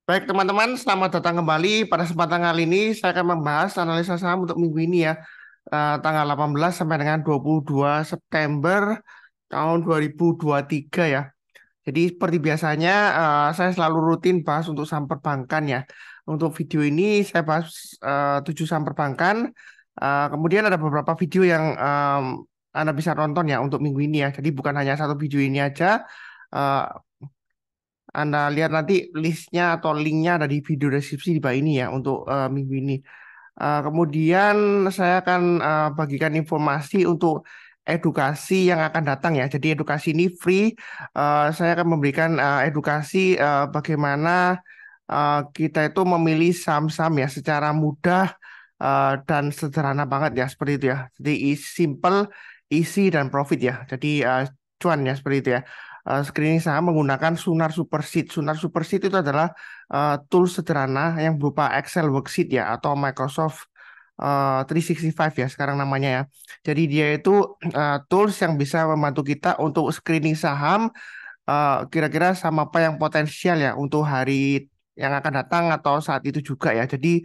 Baik teman-teman, selamat datang kembali. Pada kesempatan kali ini saya akan membahas analisa saham untuk minggu ini ya, tanggal 18 sampai dengan 22 September tahun 2023 ya. Jadi seperti biasanya saya selalu rutin bahas untuk saham perbankan ya. Untuk video ini saya bahas 7 saham perbankan. Kemudian ada beberapa video yang Anda bisa nonton ya untuk minggu ini ya. Jadi bukan hanya satu video ini aja. Eh, Anda lihat nanti listnya atau linknya ada di video deskripsi di bawah ini ya untuk minggu ini. Kemudian saya akan bagikan informasi untuk edukasi yang akan datang ya. Jadi edukasi ini free. Saya akan memberikan edukasi bagaimana kita itu memilih saham-saham ya secara mudah dan sederhana banget ya seperti itu ya. Jadi simple, easy dan profit ya. Jadi cuan ya seperti itu ya. Screening saham menggunakan Sunar Superseed. Sunar Superseed itu adalah tools sederhana yang berupa Excel worksheet ya atau Microsoft 365 ya sekarang namanya ya. Jadi dia itu tools yang bisa membantu kita untuk screening saham kira-kira sama apa yang potensial ya untuk hari yang akan datang atau saat itu juga ya. Jadi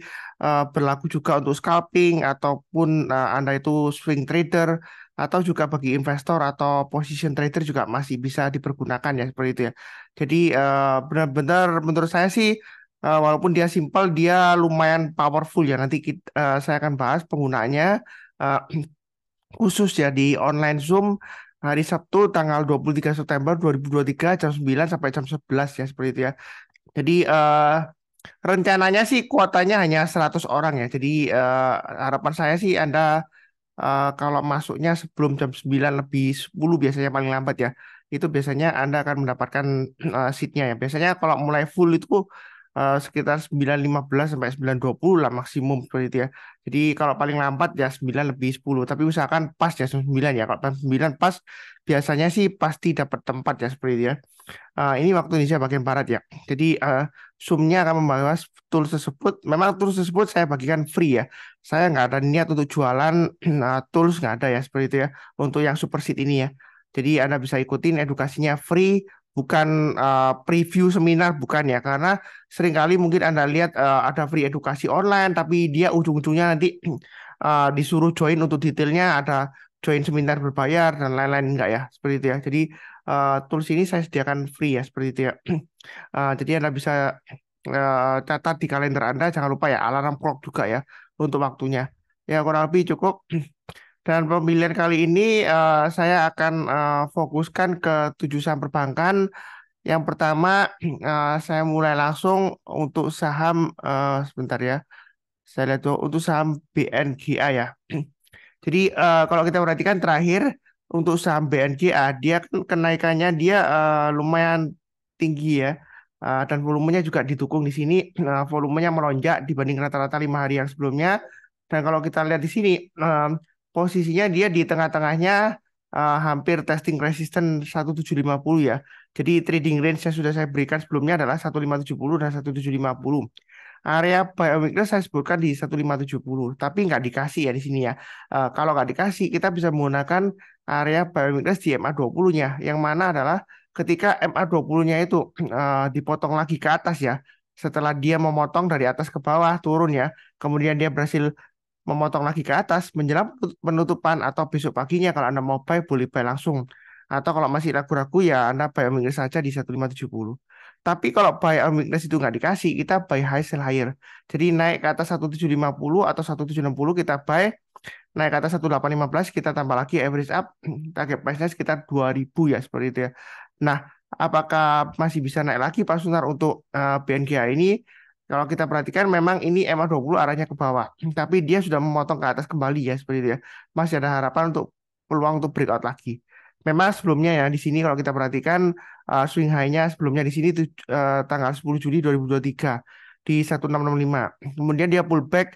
berlaku juga untuk scalping ataupun Anda itu swing trader atau juga bagi investor atau position trader juga masih bisa dipergunakan ya seperti itu ya. Jadi benar-benar menurut saya sih walaupun dia simpel dia lumayan powerful ya. Nanti saya akan bahas penggunaannya eh, khusus ya di online Zoom hari Sabtu tanggal 23 September 2023 jam 9 sampai jam 11 ya seperti itu ya. Jadi rencananya sih kuotanya hanya 100 orang ya. Jadi harapan saya sih Anda kalau masuknya sebelum jam 9 lebih 10 biasanya paling lambat ya. Itu biasanya Anda akan mendapatkan seatnya ya. Biasanya kalau mulai full itu sekitar 9.15 sampai 9.20 lah maksimum seperti itu ya. Jadi kalau paling lambat ya 9 lebih 10. Tapi usahakan pas ya jam 9 ya. Kalau jam 9 pas biasanya sih pasti dapat tempat ya seperti itu ya. Ini waktu Indonesia bagian Barat ya. Jadi Zoom-nya akan membahas tools tersebut. Memang tools tersebut saya bagikan free ya. Saya nggak ada niat untuk jualan tools, nggak ada ya seperti itu ya. Untuk yang Superseed ini ya. Jadi Anda bisa ikutin edukasinya free, bukan preview seminar, bukan ya. Karena seringkali mungkin Anda lihat ada free edukasi online, tapi dia ujung-ujungnya nanti disuruh join untuk detailnya, ada join seminar berbayar dan lain-lain enggak ya. Seperti itu ya. Jadi tools ini saya sediakan free ya seperti itu ya. Jadi Anda bisa catat di kalender Anda, jangan lupa ya alarm clock juga ya untuk waktunya. Ya kurang lebih cukup. Dan pemilihan kali ini saya akan fokuskan ke 7 saham perbankan. Yang pertama saya mulai langsung untuk saham sebentar ya. Saya lihat tuh untuk saham BNGA ya. Jadi kalau kita perhatikan terakhir untuk saham BNGA dia kan kenaikannya dia lumayan tinggi ya. Dan volumenya juga didukung di sini. Volumenya melonjak dibanding rata-rata 5 hari yang sebelumnya. Dan kalau kita lihat di sini posisinya dia di tengah-tengahnya hampir testing resistance 1750 ya. Jadi trading range yang sudah saya berikan sebelumnya adalah 1570 dan 1750. Area buy and weakness saya sebutkan di 1570, tapi nggak dikasih ya di sini ya. Kalau nggak dikasih, kita bisa menggunakan area buy and weakness di MA20-nya, yang mana adalah ketika MA20-nya itu dipotong lagi ke atas ya, setelah dia memotong dari atas ke bawah turun ya, kemudian dia berhasil memotong lagi ke atas menjelang penutupan atau besok paginya kalau Anda mau buy boleh buy langsung. Atau kalau masih ragu-ragu ya Anda buy on weakness saja di 1570. Tapi kalau buy on weakness itu nggak dikasih, kita buy high sell higher. Jadi naik ke atas 1750 atau 1760 kita buy, naik ke atas 1815 kita tambah lagi average up, target price-nya sekitar 2000 ya seperti itu ya. Nah, apakah masih bisa naik lagi Pak Sunar untuk BNGA ini? Kalau kita perhatikan memang ini MA20 arahnya ke bawah, tapi dia sudah memotong ke atas kembali ya seperti itu ya. Masih ada harapan untuk peluang untuk breakout lagi. Memang sebelumnya ya di sini kalau kita perhatikan swing high-nya sebelumnya di sini tuh tanggal 10 Juli 2023 di 1665. Kemudian dia pullback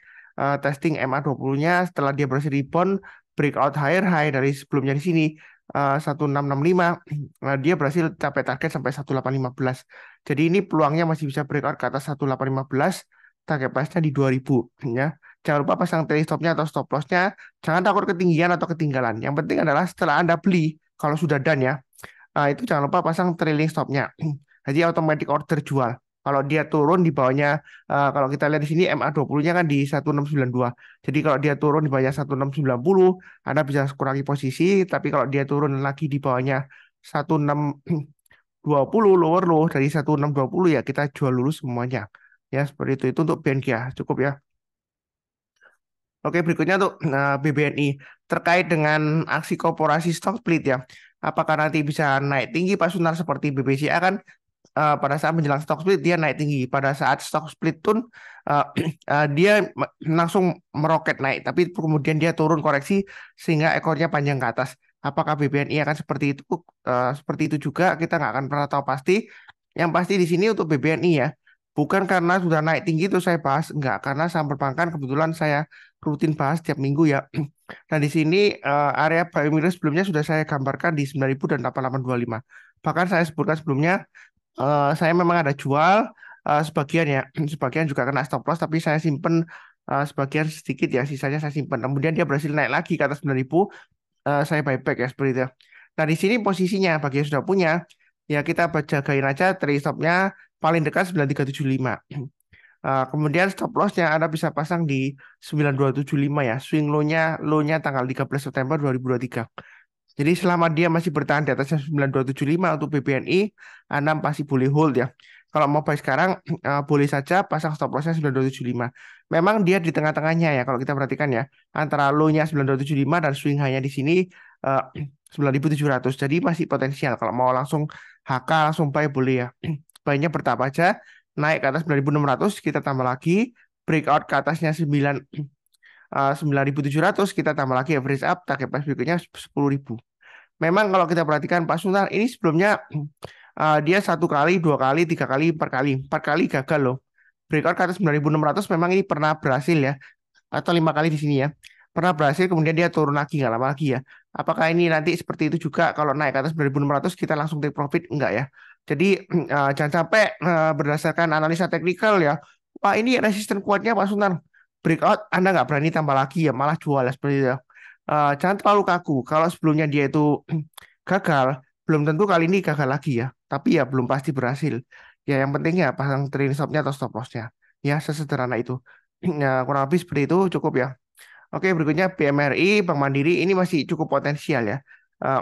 testing MA20-nya setelah dia berhasil rebound breakout higher high dari sebelumnya di sini 1665. Dia berhasil capai target sampai 1815. Jadi ini peluangnya masih bisa breakout ke atas 1815, target price-nya di 2000 ya. Jangan lupa pasang trailing stop-nya atau stop loss-nya. Jangan takut ketinggian atau ketinggalan. Yang penting adalah setelah Anda beli, kalau sudah done ya, itu jangan lupa pasang trailing stop-nya. Jadi automatic order jual. Kalau dia turun di bawahnya, kalau kita lihat di sini MA20-nya kan di 1692. Jadi kalau dia turun di bawahnya 1690, Anda bisa kurangi posisi. Tapi kalau dia turun lagi di bawahnya 1620 lower low dari 1620 ya kita jual dulu semuanya. Ya seperti itu untuk BNG ya, cukup ya. Oke, berikutnya untuk BBNI terkait dengan aksi korporasi stock split ya. Apakah nanti bisa naik tinggi Pak Sunar seperti BBCA kan pada saat menjelang stock split dia naik tinggi. Pada saat stock split pun uh, dia langsung meroket naik, tapi kemudian dia turun koreksi sehingga ekornya panjang ke atas. Apakah BBNI akan seperti itu? Seperti itu juga kita nggak akan pernah tahu pasti. Yang pasti di sini untuk BBNI ya, bukan karena sudah naik tinggi itu saya bahas, enggak, karena saham perbankan kebetulan saya rutin bahas tiap minggu ya. Dan di sini area biomimicry sebelumnya sudah saya gambarkan di 9.000 dan 8825. Bahkan saya sebutkan sebelumnya saya memang ada jual sebagian ya, sebagian juga kena stop loss tapi saya simpen sebagian sedikit ya, sisanya saya simpen. Kemudian dia berhasil naik lagi ke atas 9.000, saya buyback ya seperti itu. Nah di sini posisinya bagi yang sudah punya ya kita jagain aja trade stopnya paling dekat 9375. Kemudian stop lossnya Anda bisa pasang di 9275 ya. Swing low-nya tanggal 13 September 2023. Jadi selama dia masih bertahan di atasnya 9275 untuk BBNI, Anda pasti boleh hold ya. Kalau mau buy sekarang, boleh saja pasang stop lossnya 9275. Memang dia di tengah-tengahnya ya, kalau kita perhatikan ya. Antara low-nya 9275 dan swing high-nya di sini eh, 9700. Jadi masih potensial. Kalau mau langsung HK, langsung buy boleh ya. Buy-nya bertahap aja, naik ke atas 9600, kita tambah lagi. Breakout ke atasnya 9.700 kita tambah lagi average up target price berikutnya 10.000. Memang kalau kita perhatikan Pak Sunar ini sebelumnya dia satu kali, dua kali, tiga kali, empat kali gagal loh. Breakout ke atas 9.600 memang ini pernah berhasil ya, atau lima kali di sini ya. Pernah berhasil kemudian dia turun lagi nggak lama lagi ya. Apakah ini nanti seperti itu juga kalau naik ke atas 9.600 kita langsung take profit enggak ya? Jadi jangan sampai berdasarkan analisa teknikal ya. Wah ini resisten kuatnya Pak Sunar. Breakout Anda nggak berani tambah lagi ya, malah jual ya seperti itu. Jangan terlalu kaku. Kalau sebelumnya dia itu gagal, belum tentu kali ini gagal lagi ya. Tapi ya belum pasti berhasil. Ya yang penting ya pasang trailing stopnya atau stop lossnya. Ya sesederhana itu. Ya kurang lebih seperti itu cukup ya. Oke berikutnya BMRI, Bank Mandiri ini masih cukup potensial ya. Eh,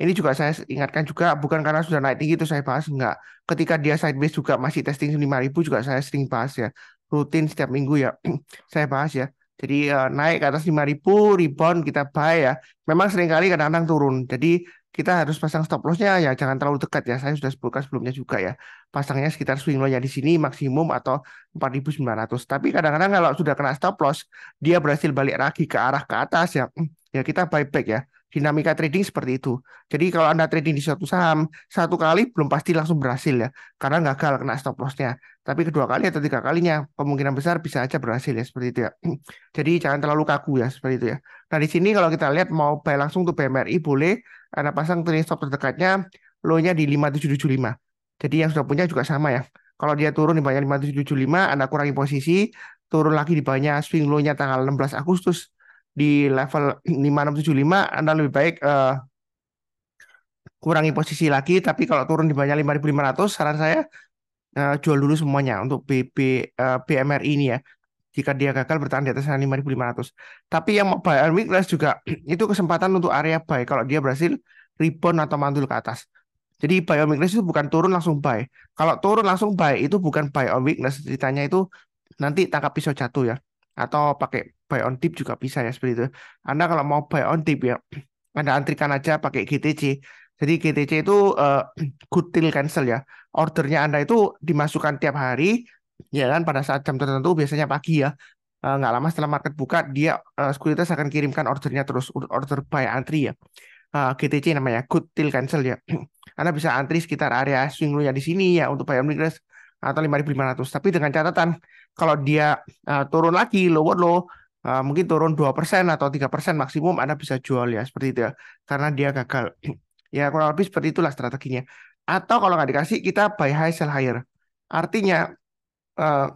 ini juga saya ingatkan juga bukan karena sudah naik tinggi itu saya bahas enggak. Ketika dia sideways juga masih testing 5.000 juga saya sering bahas ya. Rutin setiap minggu ya saya bahas ya. Jadi naik ke atas 5.000, rebound kita buy ya. Memang seringkali kadang-kadang turun. Jadi kita harus pasang stop lossnya ya jangan terlalu dekat ya. Saya sudah sebutkan sebelumnya juga ya. Pasangnya sekitar swing low-nya di sini maksimum atau 4.900. Tapi kadang-kadang kalau sudah kena stop loss, dia berhasil balik lagi ke arah ke atas ya. Ya kita buyback ya. Dinamika trading seperti itu. Jadi kalau Anda trading di suatu saham, satu kali belum pasti langsung berhasil ya. Karena gagal kena stop loss-nya. Tapi kedua kali atau tiga kalinya kemungkinan besar bisa aja berhasil ya seperti itu ya. Jadi jangan terlalu kaku ya seperti itu ya. Nah di sini kalau kita lihat mau buy langsung tuh BMRI boleh Anda pasang trailing stop terdekatnya low-nya di 5775. Jadi yang sudah punya juga sama ya. Kalau dia turun di bawahnya 5775 Anda kurangi posisi, turun lagi di bawahnya swing low-nya tanggal 16 Agustus di level 5675 Anda lebih baik kurangi posisi lagi tapi kalau turun di bawahnya 5.500 saran saya jual dulu semuanya untuk BMRI ini ya. Jika dia gagal bertahan di atas 5.500. Tapi yang mau buy on weakness juga itu kesempatan untuk area buy kalau dia berhasil rebound atau mantul ke atas. Jadi buy on weakness itu bukan turun langsung buy. Kalau turun langsung buy itu bukan buy on weakness. Ceritanya itu nanti tangkap pisau jatuh ya. Atau pakai buy on dip juga bisa ya seperti itu. Anda kalau mau buy on dip ya, Anda antrikan aja pakai GTC. Jadi GTC itu good till cancel ya. Ordernya Anda itu dimasukkan tiap hari, ya kan pada saat jam tertentu biasanya pagi ya. Nggak lama setelah market buka dia sekuritas akan kirimkan ordernya terus order buy antri ya. GTC namanya good till cancel ya. Anda bisa antri sekitar area swing low-nya di sini ya untuk buy on weakness atau 5.500. Tapi dengan catatan kalau dia turun lagi lower low mungkin turun 2% atau 3% maksimum Anda bisa jual ya seperti itu ya. Karena dia gagal. Ya kurang lebih seperti itulah strateginya. Atau kalau nggak dikasih kita buy high sell higher. Artinya eh,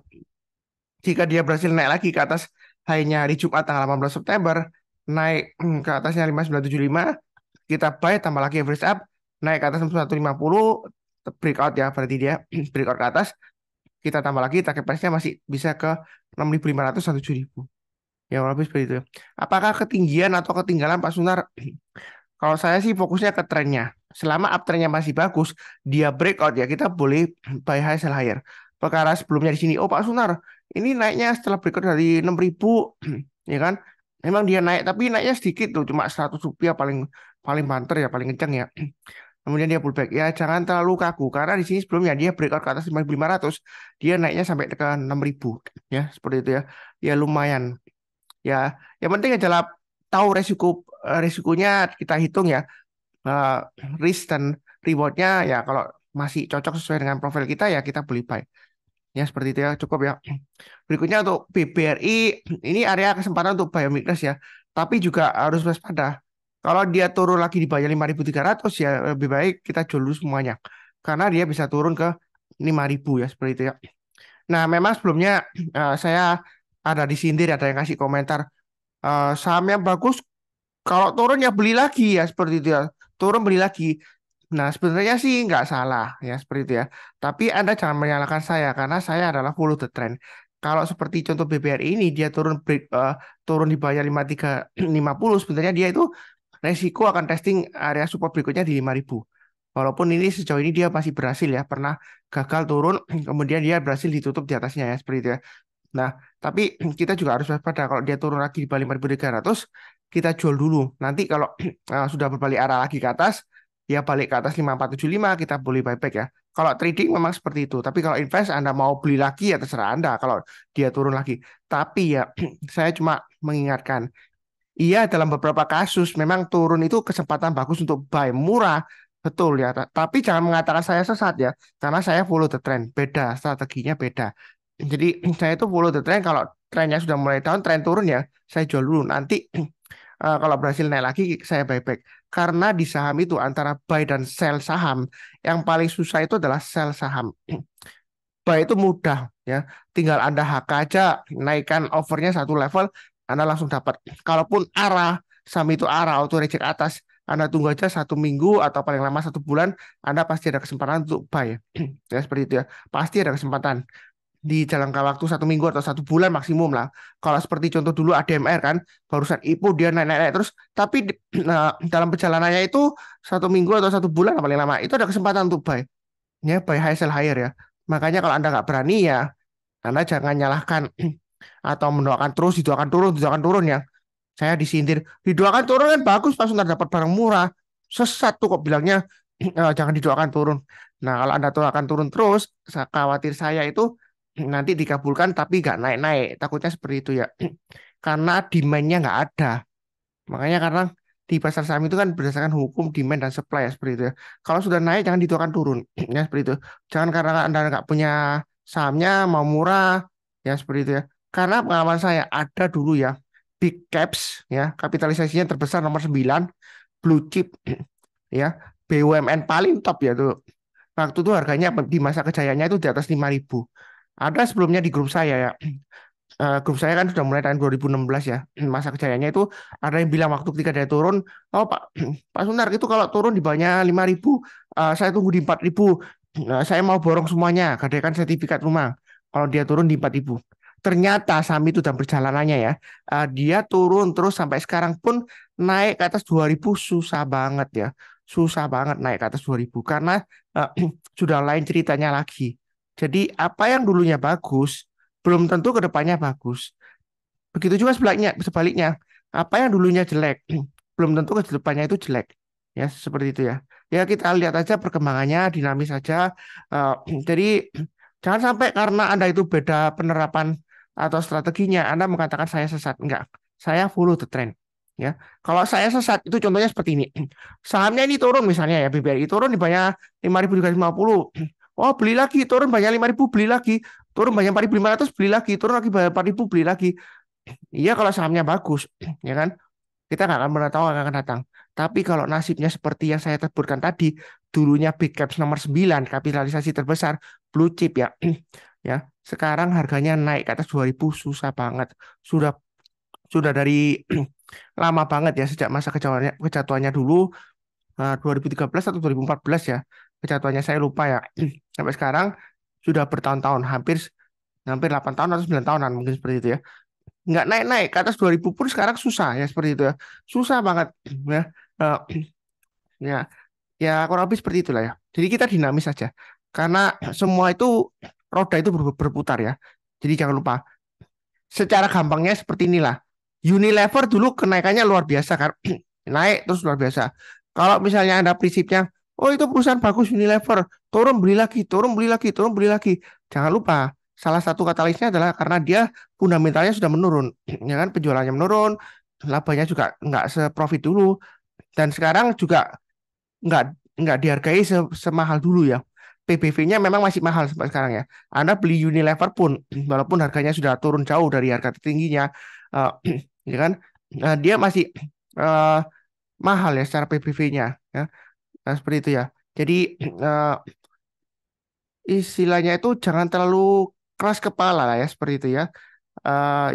jika dia berhasil naik lagi ke atas high-nya hari Jumat tanggal 18 September, naik ke atasnya 5.975, kita buy tambah lagi average up, naik ke atas 6150, breakout ya berarti dia breakout ke atas. kita tambah lagi target price-nya masih bisa ke 6.500 sampai 7.000. Ya, lebih seperti itu. Apakah ketinggian atau ketinggalan Pak Sunar? Kalau saya sih fokusnya ke trennya. Selama uptrendnya masih bagus, dia breakout ya kita boleh buy high sell higher. Perkara sebelumnya di sini, oh Pak Sunar, ini naiknya setelah breakout dari 6.000, ya kan? Memang dia naik, tapi naiknya sedikit tuh, cuma 100 rupiah paling paling banter ya, paling kencang ya. Kemudian dia pullback. Ya jangan terlalu kaku, karena di sini sebelumnya dia breakout ke atas 5.500, dia naiknya sampai ke 6.000, ya seperti itu ya. Ya lumayan. Ya, yang penting adalah tahu resikonya kita hitung ya. Eh, Risk dan rewardnya ya kalau masih cocok sesuai dengan profil kita ya kita beli buy. Ya seperti itu ya cukup ya. Berikutnya untuk BBRI ini area kesempatan untuk buy weakness ya. Tapi juga harus waspada. Kalau dia turun lagi di bawah 5.300 ya lebih baik kita jual dulu semuanya. Karena dia bisa turun ke 5.000 ya seperti itu ya. Nah, memang sebelumnya saya ada disindir, ada yang kasih komentar saham yang bagus kalau turun ya beli lagi ya seperti itu ya. Turun beli lagi. Nah, sebenarnya sih nggak salah ya seperti itu ya. Tapi Anda jangan menyalahkan saya karena saya adalah follow the trend. Kalau seperti contoh BBRI ini dia turun di bawah 5350 sebenarnya dia itu resiko akan testing area support berikutnya di 5.000. Walaupun ini sejauh ini dia masih berhasil ya, pernah gagal turun kemudian dia berhasil ditutup di atasnya ya seperti itu ya. Nah, tapi kita juga harus waspada kalau dia turun lagi di bawah 5.300, kita jual dulu. Nanti kalau sudah berbalik arah lagi ke atas, ya balik ke atas 5.475, kita boleh buyback ya. Kalau trading memang seperti itu. Tapi kalau invest Anda mau beli lagi ya terserah Anda kalau dia turun lagi. Tapi ya saya cuma mengingatkan, iya dalam beberapa kasus memang turun itu kesempatan bagus untuk buy murah. Betul ya, tapi jangan mengatakan saya sesat ya, karena saya follow the trend. Beda, strateginya beda. Jadi saya itu follow the trend. Kalau trennya sudah mulai down, tren turun ya saya jual dulu. Nanti kalau berhasil naik lagi saya buyback. Karena di saham itu antara buy dan sell saham yang paling susah itu adalah sell saham. Buy itu mudah ya, tinggal Anda HK aja, naikkan overnya satu level, Anda langsung dapat. Kalaupun arah saham itu arah auto reject atas, Anda tunggu aja 1 minggu atau paling lama 1 bulan, Anda pasti ada kesempatan untuk buy. Ya seperti itu ya, pasti ada kesempatan di jangka waktu 1 minggu atau 1 bulan maksimum lah. Kalau seperti contoh dulu ADMR kan, barusan IPO dia naik-naik terus, tapi nah, dalam perjalanannya itu 1 minggu atau 1 bulan paling lama, itu ada kesempatan untuk buy. Ya, buy high sell higher ya. Makanya kalau Anda nggak berani ya, Anda jangan nyalahkan atau mendoakan terus, didoakan turun ya. Saya disindir, didoakan turun kan bagus pas Anda dapat barang murah. Sesat tuh kok bilangnya jangan didoakan turun. Nah, kalau Anda doakan turun terus, khawatir saya itu nanti dikabulkan tapi nggak naik-naik. Takutnya seperti itu ya. Karena demand-nya nggak ada. Makanya karena di pasar saham itu kan berdasarkan hukum demand dan supply ya seperti itu ya. Kalau sudah naik jangan didoakan turun ya seperti itu. Jangan karena Anda nggak punya sahamnya mau murah ya seperti itu ya. Karena pengalaman saya ada dulu ya big caps ya kapitalisasinya terbesar nomor 9 blue chip ya BUMN paling top ya tuh. Waktu itu harganya di masa kejayaannya itu di atas 5.000. Ada sebelumnya di grup saya ya. Grup saya kan sudah mulai tahun 2016 ya. Masa kejayaannya itu ada yang bilang waktu ketika dia turun, oh Pak Pak Sunar itu kalau turun di bawahnya 5.000, saya tunggu di 4.000. Saya mau borong semuanya, gadaikan sertifikat rumah. Kalau dia turun di 4.000. Ternyata saham itu dalam perjalanannya ya, dia turun terus sampai sekarang pun naik ke atas 2.000 susah banget ya. Susah banget naik ke atas 2.000 karena uh, sudah lain ceritanya lagi. Jadi apa yang dulunya bagus belum tentu ke depannya bagus. Begitu juga sebaliknya. Apa yang dulunya jelek, belum tentu ke depannya itu jelek. Ya, seperti itu ya. Ya, kita lihat aja perkembangannya, dinamis saja. Eh, jadi, jangan sampai karena Anda itu beda penerapan atau strateginya, Anda mengatakan saya sesat. Enggak, saya follow the trend. Ya, kalau saya sesat itu contohnya seperti ini. Sahamnya ini turun misalnya ya, BBRI turun di banyak 5.350. Oh, beli lagi, turun banyak 5.000 beli lagi. Turun banyak 4.500 beli lagi, turun lagi banyak 4.000 beli lagi. Iya kalau sahamnya bagus, ya kan? Kita nggak akan pernah tahu yang akan datang. Tapi kalau nasibnya seperti yang saya sebutkan tadi, dulunya big caps nomor 9 kapitalisasi terbesar, blue chip ya. Ya, sekarang harganya naik ke atas 2.000 susah banget. Sudah sudah dari lama banget ya sejak masa kejatuhannya dulu 2013 atau 2014 ya. Kejatuhannya saya lupa ya. Sampai sekarang sudah bertahun-tahun, hampir hampir 8 tahun atau 9 tahunan mungkin seperti itu ya. Nggak naik-naik ke atas 2000 pun sekarang susah ya seperti itu ya. Susah banget ya. Eh, ya, ya kurang lebih seperti itulah ya. Jadi kita dinamis saja. Karena semua itu roda itu berputar ya. Jadi jangan lupa secara gampangnya seperti inilah. Unilever dulu kenaikannya luar biasa kan. Naik terus luar biasa. Kalau misalnya ada prinsipnya, oh itu perusahaan bagus Unilever, turun beli lagi, turun beli lagi, turun beli lagi. Jangan lupa, salah satu katalisnya adalah karena dia fundamentalnya sudah menurun. Ya kan, penjualannya menurun, labanya juga nggak seprofit dulu. Dan sekarang juga nggak nggak dihargai semahal dulu ya. PBV-nya memang masih mahal sampai sekarang ya. Anda beli Unilever pun, walaupun harganya sudah turun jauh dari harga tertingginya, eh, ya kan, dia masih eh, mahal ya secara PBV-nya, ya. Nah, seperti itu ya. Jadi eh, istilahnya itu jangan terlalu keras kepala lah ya, seperti itu ya.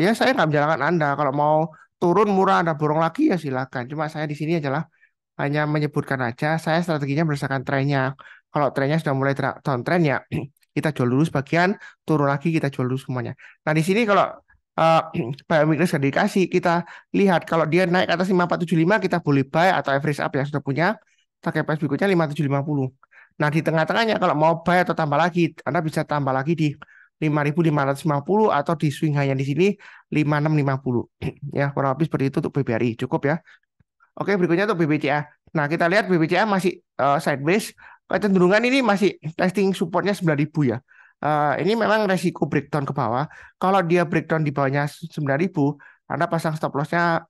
Ya saya nggak menjalankan Anda. Kalau mau turun murah Anda borong lagi ya silakan. Cuma saya di sini adalah hanya menyebutkan aja, saya strateginya berdasarkan trennya. Kalau trennya sudah mulai downtrend ya, kita jual dulu sebagian, turun lagi kita jual dulu semuanya. Nah di sini kalau uh, biomikros sudah dikasih, kita lihat kalau dia naik ke atas 5475 kita boleh buy atau average up yang sudah punya, pakai price berikutnya 5750. Nah di tengah-tengahnya kalau mau buy atau tambah lagi, Anda bisa tambah lagi di 5550 atau di swing hanya di sini 5650. Ya kurang lebih seperti itu untuk BBRI, cukup ya. Oke, berikutnya untuk BBCA. Nah, kita lihat BBCA masih sideways. Kecenderungan ini masih testing supportnya 9.000 ya. Ini memang resiko breakdown ke bawah. Kalau dia breakdown di bawahnya 9.000, Anda pasang stop lossnya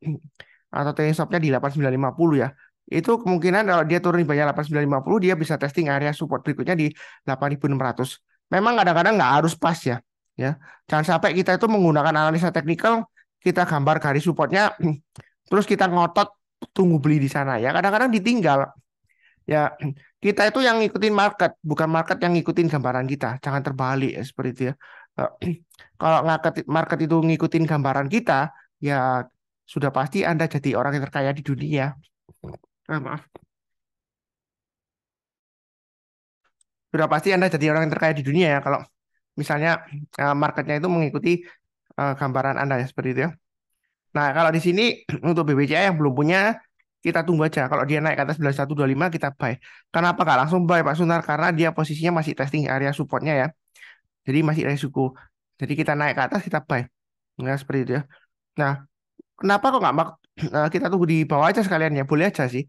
atau trailing stopnya di 8950 ya. Itu kemungkinan kalau dia turun di bawahnya 8950, dia bisa testing area support berikutnya di 8.600. Memang kadang-kadang nggak harus pas ya. Ya, jangan sampai kita itu menggunakan analisa teknikal, kita gambar garis supportnya, terus kita ngotot tunggu beli di sana ya. Kadang-kadang ditinggal ya. Kita itu yang ngikutin market, bukan market yang ngikutin gambaran kita. Jangan terbalik ya, seperti itu ya. Kalau market itu ngikutin gambaran kita, ya sudah pasti Anda jadi orang yang terkaya di dunia. Maaf. Sudah pasti Anda jadi orang yang terkaya di dunia ya kalau misalnya marketnya itu mengikuti gambaran Anda ya, seperti itu ya. Nah, kalau di sini untuk BBCA yang belum punya, kita tunggu aja. Kalau dia naik ke atas 9125, kita buy. Kenapa nggak langsung buy, Pak Sunar? Karena dia posisinya masih testing area supportnya ya. Jadi masih resiko. Jadi kita naik ke atas, kita buy. Nah, seperti itu ya. Nah, kenapa kok nggak kita tunggu di bawah aja sekalian ya? Boleh aja sih.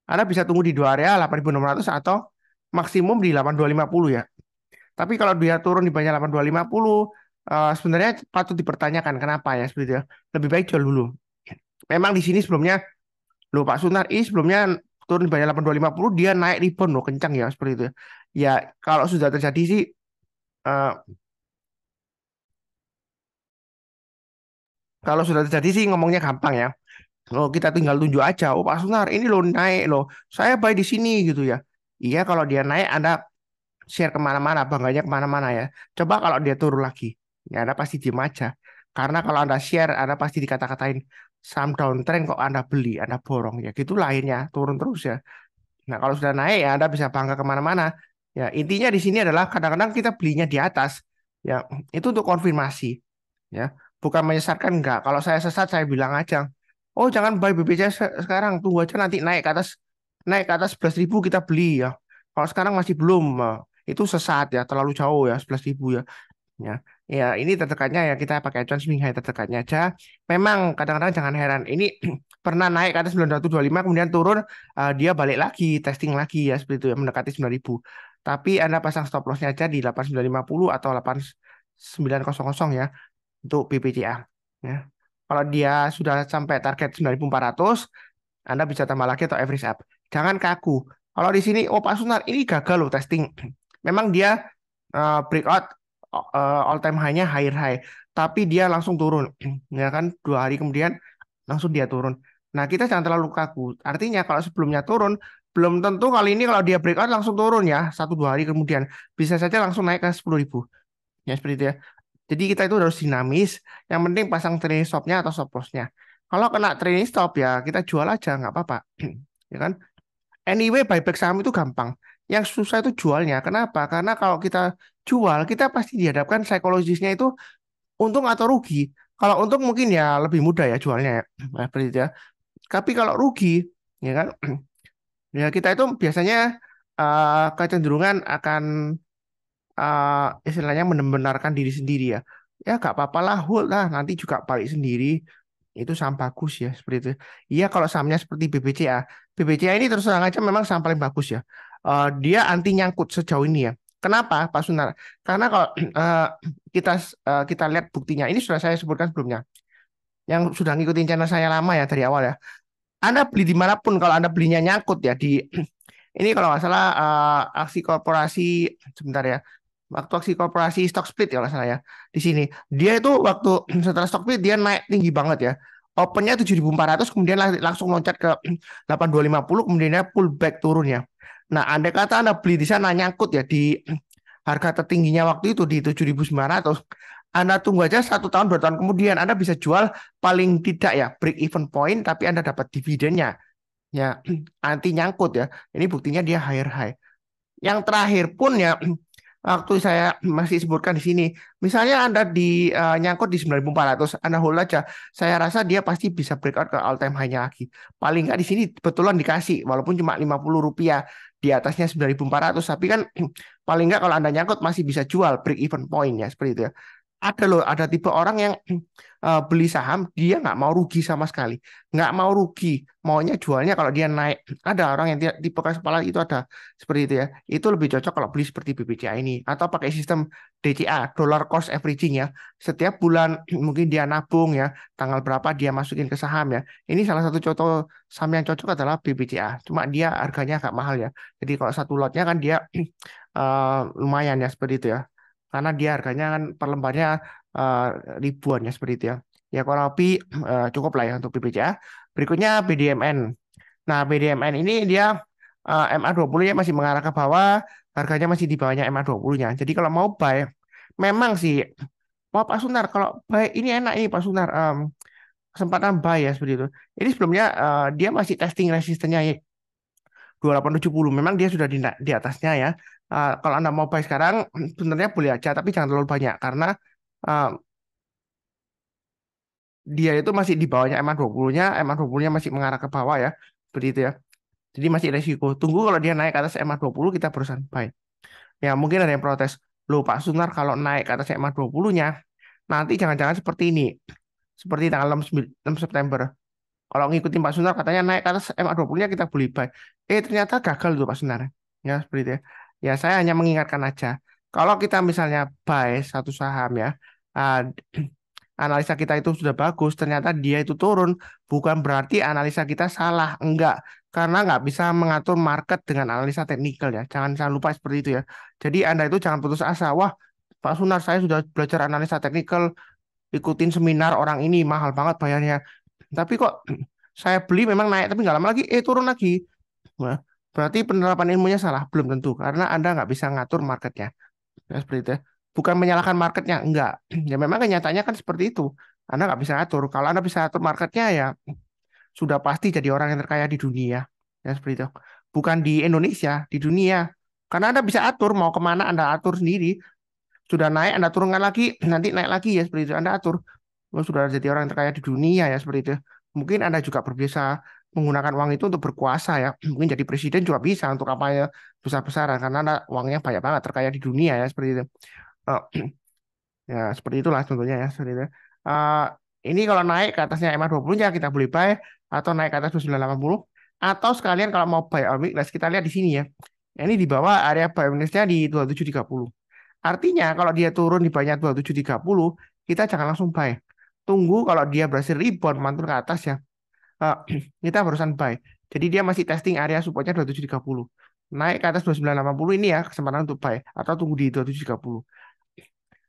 Anda bisa tunggu di dua area 8600 atau maksimum di 8250 ya. Tapi kalau dia turun di banyak 8250, sebenarnya patut dipertanyakan kenapa ya seperti itu ya. Lebih baik jual dulu. Memang di sini sebelumnya loh Pak Sunar ini sebelumnya turun di banyak 8250 dia naik rebound loh kencang ya seperti itu. Ya kalau sudah terjadi sih eh, kalau sudah terjadi sih ngomongnya gampang ya. Oh, kita tinggal tunjuk aja. Oh Pak Sunar ini loh naik loh. Saya buy di sini gitu ya. Iya kalau dia naik Anda share kemana-mana, bangganya kemana-mana ya. Coba kalau dia turun lagi, ya Anda pasti diem aja. Karena kalau Anda share, Anda pasti dikata-katain saham downtrend kok Anda beli, Anda borong. Ya gitu lainnya, turun terus ya. Nah, kalau sudah naik ya Anda bisa bangga kemana-mana. Ya, intinya di sini adalah kadang-kadang kita belinya di atas. Ya, itu untuk konfirmasi. Ya, bukan menyesatkan enggak. Kalau saya sesat saya bilang aja, oh jangan buy BBCA sekarang, tunggu aja nanti naik ke atas 11.000 kita beli ya. Kalau sekarang masih belum, itu sesat ya, terlalu jauh ya 11.000 ya. Ya, ya ini terdekatnya ya kita pakai acuan swing high terdekatnya aja. Memang kadang-kadang jangan heran. Ini pernah naik ke atas 925 kemudian turun, dia balik lagi, testing lagi ya seperti itu ya mendekati 9.000. Tapi Anda pasang stop lossnya aja di 8950 atau 8900 ya untuk BPCA. Ya. Kalau dia sudah sampai target 9.400, Anda bisa tambah lagi atau average up. Jangan kaku. Kalau di sini, oh Pak Sunar, ini gagal loh testing. Memang dia breakout all time high-nya higher high, tapi dia langsung turun. Ya kan, 2 hari kemudian langsung dia turun. Nah, kita jangan terlalu kaku. Artinya kalau sebelumnya turun, belum tentu kali ini kalau dia breakout langsung turun ya, 1-2 hari kemudian. Bisa saja langsung naik ke 10.000. Ya, seperti itu ya. Jadi kita itu harus dinamis. Yang penting pasang trailing stop-nya atau stop loss-nya. Kalau kena trailing stop ya kita jual aja nggak apa-apa. Ya kan? Anyway buyback saham itu gampang. Yang susah itu jualnya. Kenapa? Karena kalau kita jual, kita pasti dihadapkan psikologisnya itu untung atau rugi. Kalau untung mungkin ya lebih mudah ya jualnya ya. Nah, seperti itu ya. Tapi kalau rugi, ya kan, ya kita itu biasanya kecenderungan akan istilahnya membenarkan diri sendiri ya. Ya gak apa-apa lah, hold lah, nanti juga balik sendiri. Itu saham bagus ya, seperti itu. Iya kalau sahamnya seperti BBCA. BBCA ini terus terang aja memang saham paling bagus ya. Dia anti nyangkut sejauh ini ya. Kenapa, Pak Sunar? Karena kalau kita kita lihat buktinya, ini sudah saya sebutkan sebelumnya. Yang sudah ngikutin channel saya lama ya dari awal ya. Anda beli dimanapun kalau Anda belinya nyangkut ya di ini kalau nggak salah aksi korporasi sebentar ya. Waktu aksi korporasi stock split ya kalau nggak salah ya. Di sini dia itu waktu setelah stock split dia naik tinggi banget ya. Opennya 7.400 kemudian langsung loncat ke 8.250 kemudian dia pullback turun ya. Nah, andai kata Anda beli di sana nyangkut ya di harga tertingginya waktu itu di 7.900, Anda tunggu aja 1 tahun 2 tahun kemudian Anda bisa jual paling tidak ya break even point tapi Anda dapat dividennya ya anti nyangkut ya. Ini buktinya dia higher high. Yang terakhir pun ya waktu saya masih sebutkan di sini, misalnya Anda di nyangkut di 9.400, Anda hold aja. Saya rasa dia pasti bisa breakout ke all time high-nya lagi. Paling nggak di sini betulan dikasih, walaupun cuma Rp50 di atasnya 9.400, tapi kan paling nggak kalau Anda nyangkut masih bisa jual break even point ya seperti itu ya. Ada loh, ada tipe orang yang beli saham dia nggak mau rugi sama sekali, nggak mau rugi, maunya jualnya kalau dia naik. Ada orang yang tipe keras kepala itu ada seperti itu ya. Itu lebih cocok kalau beli seperti BBCA ini atau pakai sistem DCA, dollar cost averaging ya. Setiap bulan mungkin dia nabung ya, tanggal berapa dia masukin ke saham ya. Ini salah satu contoh saham yang cocok adalah BBCA. Cuma dia harganya agak mahal ya. Jadi kalau satu lotnya kan dia lumayan ya seperti itu ya. Karena dia harganya kan per lembarnya eh, ribuan ya seperti itu ya. Ya kurang lebih cukup lah ya untuk BBCA. Berikutnya BDMN. Nah, BDMN ini dia MA20 ya masih mengarah ke bawah, harganya masih di bawahnya MA20-nya. Jadi kalau mau buy, memang sih, wah Pak Sunar, kalau buy ini enak ini Pak Sunar, kesempatan buy ya seperti itu. Ini sebelumnya dia masih testing resistennya ya, 2870. Memang dia sudah di atasnya ya. Kalau Anda mau buy sekarang, sebenarnya boleh aja, tapi jangan terlalu banyak karena uh, dia itu masih di bawahnya MA20-nya, MA20-nya masih mengarah ke bawah ya, seperti itu ya. Jadi masih resiko. Tunggu kalau dia naik ke atas MA20 kita berusaha buy. Ya mungkin ada yang protes. Loh Pak Sunar kalau naik ke atas MA20-nya nanti jangan-jangan seperti ini. Seperti tanggal 6 September. Kalau ngikutin Pak Sunar katanya naik ke atas MA20-nya kita beli buy. Ternyata gagal tuh Pak Sunar. Ya seperti itu ya. Ya saya hanya mengingatkan aja. Kalau kita misalnya buy satu saham ya, ah, analisa kita itu sudah bagus, ternyata dia itu turun, bukan berarti analisa kita salah, enggak. Karena nggak bisa mengatur market dengan analisa teknikal ya. Jangan lupa seperti itu ya. Jadi Anda itu jangan putus asa. Wah, Pak Sunar, saya sudah belajar analisa teknikal, ikutin seminar orang ini, mahal banget bayarnya. Tapi kok saya beli memang naik, tapi nggak lama lagi, turun lagi. Wah, berarti penerapan ilmunya salah. Belum tentu, karena Anda nggak bisa ngatur marketnya. Ya, seperti itu ya. Bukan menyalahkan marketnya, enggak. Ya memang kenyataannya kan seperti itu. Anda nggak bisa atur. Kalau Anda bisa atur marketnya ya sudah pasti jadi orang yang terkaya di dunia. Ya seperti itu. Bukan di Indonesia, di dunia. Karena Anda bisa atur mau kemana Anda atur sendiri. Sudah naik Anda turunkan lagi, nanti naik lagi ya seperti itu. Anda atur. Sudah jadi orang yang terkaya di dunia ya seperti itu. Mungkin Anda juga berbiasa menggunakan uang itu untuk berkuasa ya. Mungkin jadi presiden juga bisa untuk kampanye besar-besaran karena Anda uangnya banyak banget terkaya di dunia ya seperti itu. Eh, Ya, seperti itulah contohnya ya. Seperti itu. Eh, ini kalau naik ke atasnya MA20 ya kita boleh buy atau naik ke atas 2980 atau sekalian kalau mau buy on weakness kita lihat di sini ya. Ini di bawah area buy weakness-nya di 2730. Artinya kalau dia turun di bawahnya 2730 kita jangan langsung buy. Tunggu kalau dia berhasil rebound mantul ke atas ya. Eh, kita barusan buy. Jadi dia masih testing area supportnya 2730. Naik ke atas 2980 ini ya kesempatan untuk buy atau tunggu di 2730.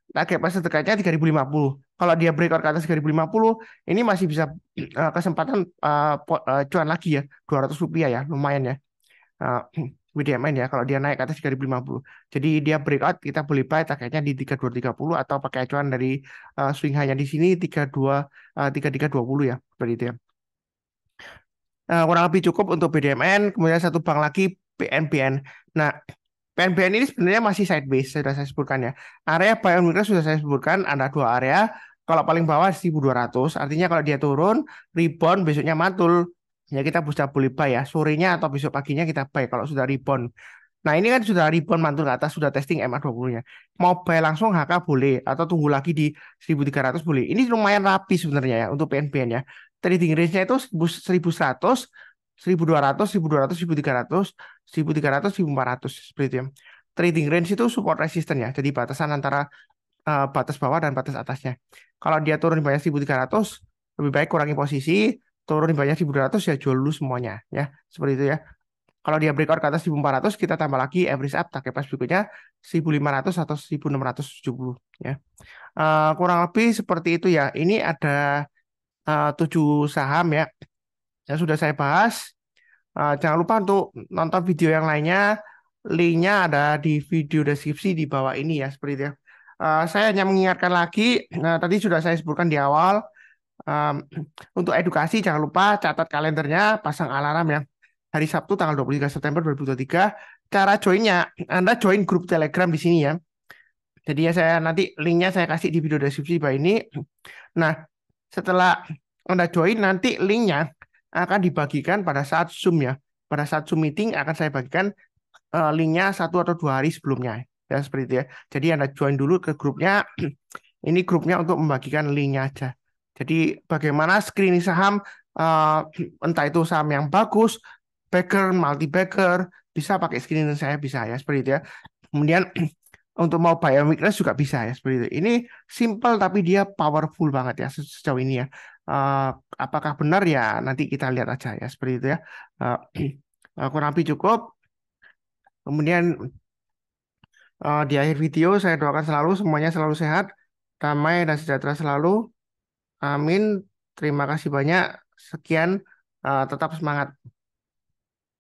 Target price terdekatnya 3050. Kalau dia breakout ke atas 3050, ini masih bisa kesempatan cuan lagi ya, Rp200 ya, lumayan ya. Uh, WDMN ya, kalau dia naik ke atas 3050. Jadi dia breakout, kita boleh buy targetnya di 3230 atau pakai acuan dari swing high-nya di sini 3320 ya, seperti itu ya. Kurang lebih cukup untuk BDMN. Kemudian satu bank lagi PNBN. Nah, PNBN ini sebenarnya masih sideways, sudah saya sebutkan ya. Area buy on weakness sudah saya sebutkan, ada dua area. Kalau paling bawah 1.200, artinya kalau dia turun, rebound, besoknya mantul, ya kita bisa boleh buy ya. Sorenya atau besok paginya kita buy kalau sudah rebound. Nah ini kan sudah rebound mantul ke atas, sudah testing MA20-nya. Mau buy langsung HK boleh, atau tunggu lagi di 1.300 boleh. Ini lumayan rapi sebenarnya ya untuk PNBN ya. Trading range-nya itu 1.100, 1.200, 1.200, 1.300, 1.300, 1.400 seperti itu ya. Trading range itu support resistance ya. Jadi batasan antara batas bawah dan batas atasnya. Kalau dia turun di bawah 1.300, lebih baik kurangi posisi, turun di bawah 1.200 ya jual dulu semuanya ya. Seperti itu ya. Kalau dia breakout ke atas 1.400, kita tambah lagi average up target price berikutnya 1.500 atau 1.670 ya. Kurang lebih seperti itu ya. Ini ada 7 saham ya yang sudah saya bahas. Jangan lupa untuk nonton video yang lainnya. Linknya ada di video deskripsi di bawah ini ya, seperti itu ya. Saya hanya mengingatkan lagi, nah, tadi sudah saya sebutkan di awal, um, untuk edukasi jangan lupa catat kalendernya, pasang alarm ya. Hari Sabtu tanggal 23 September 2023. Cara joinnya, Anda join grup Telegram di sini ya. Jadi ya saya nanti linknya saya kasih di video deskripsi di bawah ini. Nah, setelah Anda join, nanti linknya akan dibagikan pada saat Zoom ya. Pada saat Zoom meeting akan saya bagikan linknya 1 atau 2 hari sebelumnya. Ya, seperti itu ya. Jadi Anda join dulu ke grupnya. Ini grupnya untuk membagikan linknya aja. Jadi bagaimana screening saham, eh, entah itu saham yang bagus, backer, multi backer, bisa pakai screening saya bisa ya, seperti itu ya. Kemudian untuk mau buy on weakness juga bisa ya, seperti itu. Ini simple tapi dia powerful banget ya sejauh ini ya. Eh, apakah benar ya nanti kita lihat aja ya, seperti itu ya. Kurang lebih cukup. Kemudian di akhir video saya doakan selalu semuanya selalu sehat, damai dan sejahtera selalu. Amin. Terima kasih banyak. Sekian. Tetap semangat.